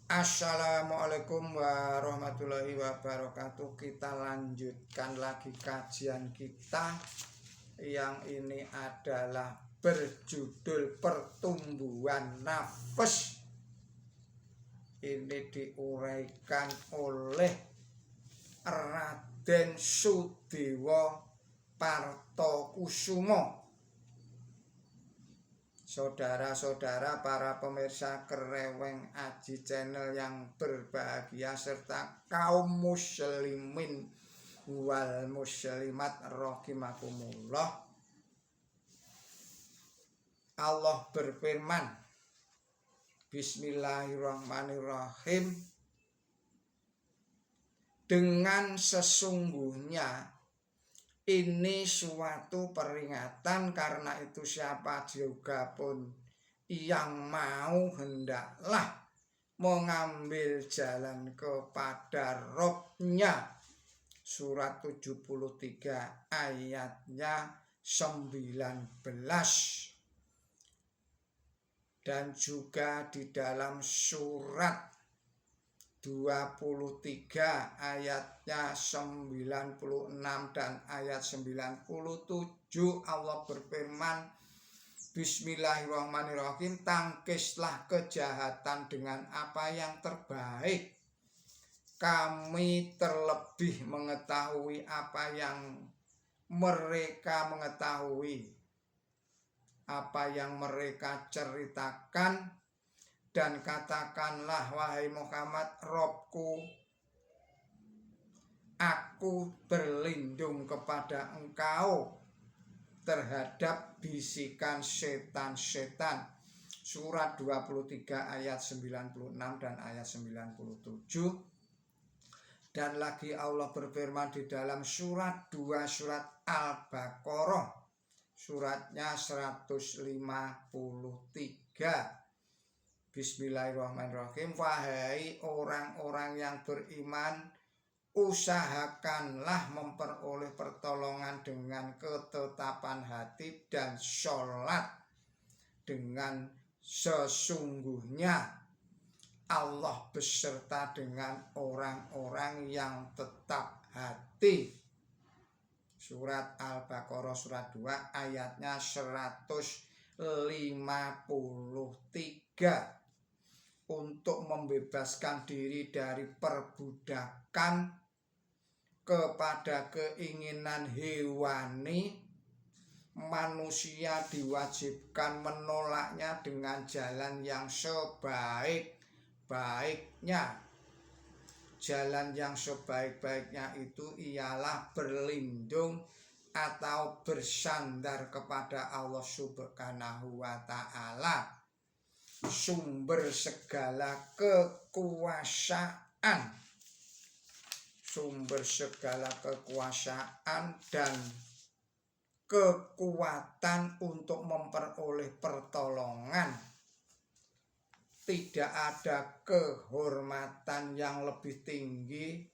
Assalamualaikum warahmatullahi wabarakatuh. Kita lanjutkan lagi kajian kita yang ini adalah berjudul pertumbuhan nafas. Ini diuraikan oleh Raden Sudewo Partokusumo. Saudara-saudara para pemirsa Kereweng Aji Channel yang berbahagia serta kaum muslimin wal muslimat rahimakumullah. Allah berfirman, Bismillahirrahmanirrahim, dengan sesungguhnya ini suatu peringatan, karena itu siapa juga pun yang mau hendaklah mengambil jalan kepada Robnya. Surat 73 ayatnya 19. Dan juga di dalam surat 23 ayatnya 96 dan ayat 97 Allah berfirman, Bismillahirrahmanirrahim, tangkislah kejahatan dengan apa yang terbaik. Kami terlebih mengetahui apa yang mereka mengetahui, apa yang mereka ceritakan. Dan katakanlah, wahai Muhammad, Robku, aku berlindung kepada engkau terhadap bisikan setan-setan. Surat 23 ayat 96 dan ayat 97. Dan lagi Allah berfirman di dalam surat 2 surat Al-Baqarah, suratnya 153. Bismillahirrahmanirrahim, wahai orang-orang yang beriman, usahakanlah memperoleh pertolongan dengan ketetapan hati dan sholat dengan sesungguhnya Allah beserta dengan orang-orang yang tetap hati. Surat Al-Baqarah surat 2 ayatnya 153. Untuk membebaskan diri dari perbudakan kepada keinginan hewani, manusia diwajibkan menolaknya dengan jalan yang sebaik-baiknya. Jalan yang sebaik-baiknya itu ialah berlindung atau bersandar kepada Allah Subhanahu wa Ta'ala, sumber segala kekuasaan, dan kekuatan untuk memperoleh pertolongan. Tidak ada kehormatan yang lebih tinggi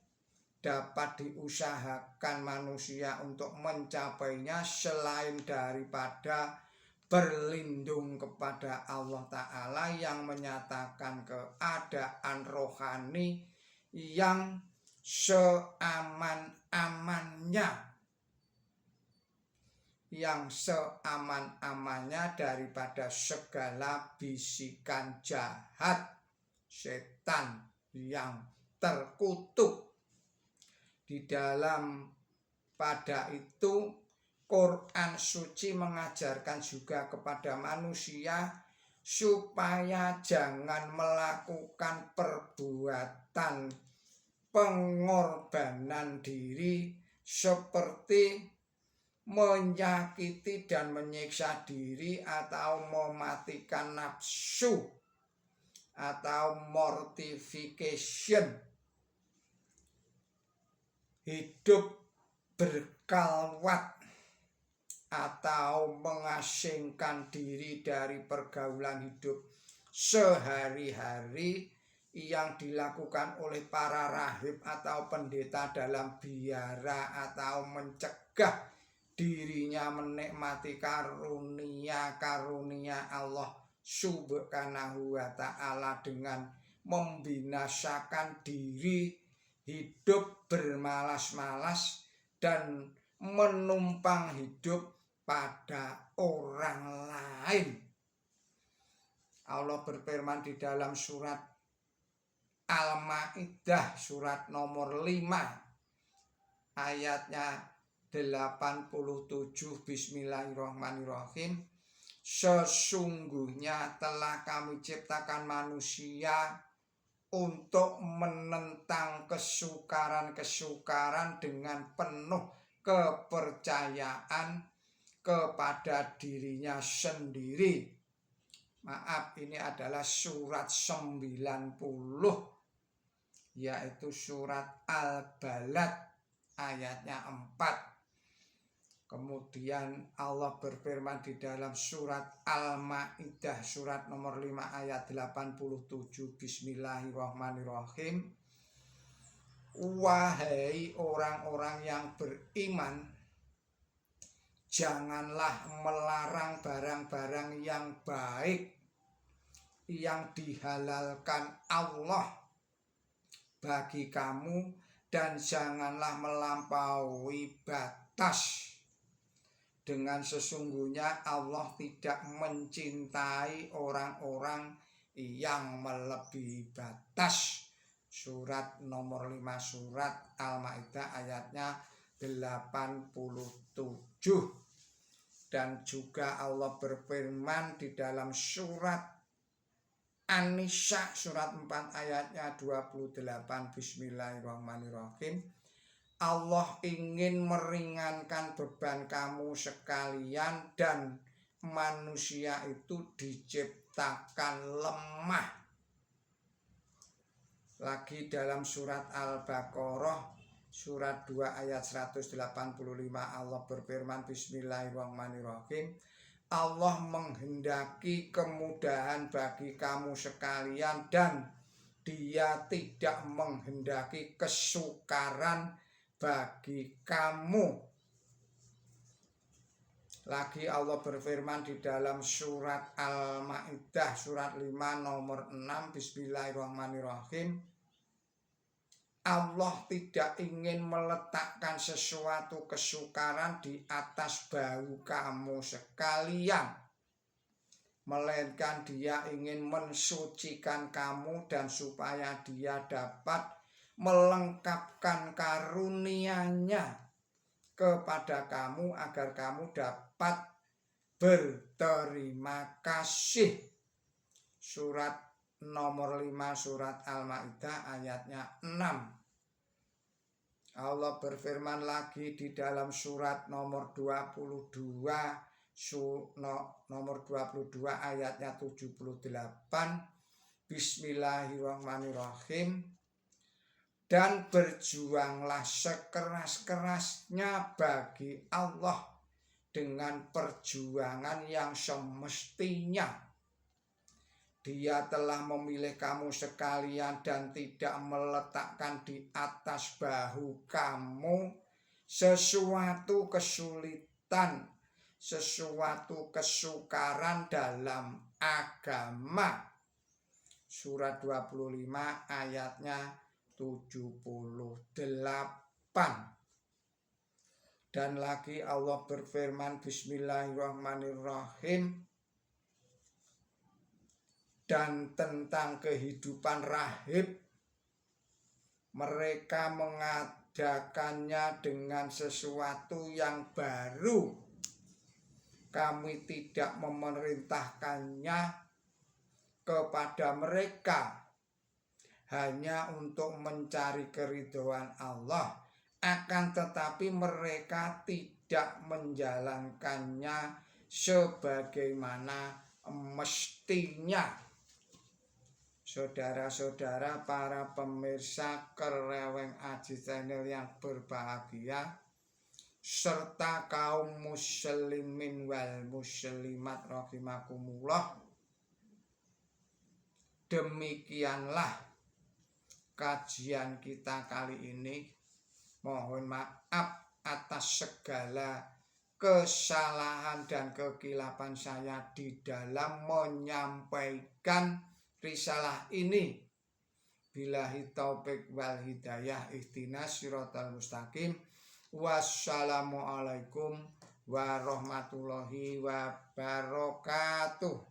dapat diusahakan manusia untuk mencapainya selain daripada berlindung kepada Allah Ta'ala yang menyatakan keadaan rohani yang seaman-amannya daripada segala bisikan jahat setan yang terkutuk. Di dalam pada itu Quran suci mengajarkan juga kepada manusia supaya jangan melakukan perbuatan pengorbanan diri seperti menyakiti dan menyiksa diri atau mematikan nafsu atau mortification, hidup berkalwat atau mengasingkan diri dari pergaulan hidup sehari-hari yang dilakukan oleh para rahib atau pendeta dalam biara, atau mencegah dirinya menikmati karunia-karunia Allah Subhanahu wa Ta'ala dengan membinasakan diri, hidup bermalas-malas, dan menumpang hidup pada orang lain. Allah berfirman di dalam surat Al-Maidah surat nomor 5 ayatnya 87. Bismillahirrahmanirrahim. Sesungguhnya telah kami ciptakan manusia untuk menentang kesukaran-kesukaran dengan penuh kepercayaan kepada dirinya sendiri. Maaf, ini adalah surat 90, yaitu surat Al-Balad ayatnya 4. Kemudian Allah berfirman di dalam surat Al-Maidah surat nomor 5 ayat 87. Bismillahirrahmanirrahim. Wahai orang-orang yang beriman, janganlah melarang barang-barang yang baik yang dihalalkan Allah bagi kamu, dan janganlah melampaui batas. Dengan sesungguhnya Allah tidak mencintai orang-orang yang melebihi batas. Surat nomor 5 surat Al-Maidah ayatnya 87. Dan juga Allah berfirman di dalam surat An-Nisa surat 4 ayatnya 28. Bismillahirrahmanirrahim. Allah ingin meringankan beban kamu sekalian, dan manusia itu diciptakan lemah. Lagi dalam surat Al-Baqarah surat 2 ayat 185 Allah berfirman, Bismillahirrahmanirrahim. Allah menghendaki kemudahan bagi kamu sekalian, dan Dia tidak menghendaki kesukaran bagi kamu. Lagi Allah berfirman di dalam surat Al-Maidah surat 5 nomor 6. Bismillahirrahmanirrahim. Allah tidak ingin meletakkan sesuatu kesukaran di atas bahu kamu sekalian, melainkan Dia ingin mensucikan kamu, dan supaya Dia dapat melengkapkan karunia-Nya kepada kamu agar kamu dapat berterima kasih. Surat nomor 5 surat Al-Maidah ayatnya 6. Allah berfirman lagi di dalam surat nomor 22 nomor 22 ayatnya 78. Bismillahirrahmanirrahim. Dan berjuanglah sekeras-kerasnya bagi Allah dengan perjuangan yang semestinya. Dia telah memilih kamu sekalian dan tidak meletakkan di atas bahu kamu sesuatu kesulitan, sesuatu kesukaran dalam agama. Surat 25 ayatnya 78. Dan lagi Allah berfirman, Bismillahirrahmanirrahim. Dan tentang kehidupan rahib, mereka mengadakannya dengan sesuatu yang baru. Kami tidak memerintahkannya kepada mereka hanya untuk mencari keridhaan Allah, akan tetapi mereka tidak menjalankannya sebagaimana mestinya. Saudara-saudara, para pemirsa Kereweng Aji Channel yang berbahagia, serta kaum muslimin wal muslimat rahimakumullah, demikianlah kajian kita kali ini. Mohon maaf atas segala kesalahan dan kekilapan saya di dalam menyampaikan risalah ini. Billahi taufik wal hidayah ihdinas siratal mustaqim. Wassalamualaikum warahmatullahi wabarakatuh.